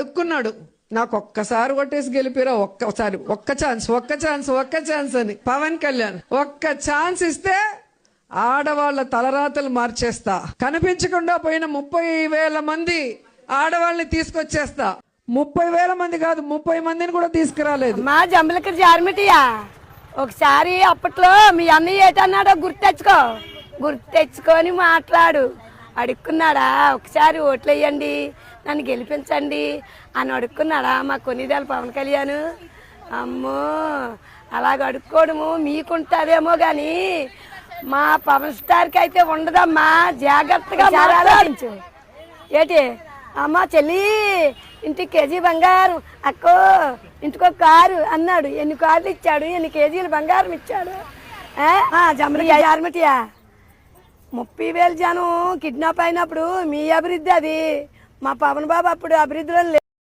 అడుక్కున్నాడు, నాకు ఒక్కసారి కొట్టేసి గెలిపిరా, ఒక్కసారి, ఒక్క ఛాన్స్ అని పవన్ కళ్యాణ్ ఒక్క ఛాన్స్ ఇస్తే ఆడవాళ్ల తలరాతలు మార్చేస్తా, కనిపించకుండా పోయిన 30,000 మంది ఆడవాళ్ళని తీసుకొచ్చేస్తా. 30,000 మంది కాదు, 30 మందిని కూడా తీసుకురాలేదు. మా జంబలకి జారిమిటియా ఒకసారి అప్పట్లో మీ అన్నయ్య ఏటన్నాడో గుర్తెచ్చుకొని మాట్లాడు. అడుక్కున్నాడా ఒకసారి ఓట్లు వేయండి, నన్ను గెలిపించండి అని అడుక్కున్నాడా మా కొన్నిదేళ్ళ పవన్ కళ్యాణ్? అమ్మో, అలాగ అడుక్కోవడము మీకుంటుందేమో కానీ మా పవన్ స్టార్కి అయితే ఉండదమ్మా. జాగ్రత్తగా ఆలోచించు. ఏటి అమ్మ చెల్లి ఇంటికి కేజీ బంగారం, అక్కో ఇంటికి ఒక కారు అన్నాడు. ఎన్ని కార్లు ఇచ్చాడు, ఎన్ని కేజీలు బంగారం ఇచ్చాడు. జమరి యార్మిటియా 30,000 జనం కిడ్నాప్ అయినప్పుడు మీ అభివృద్ధి అది. మా పవన్ బాబు అప్పుడు అభివృద్ధిలో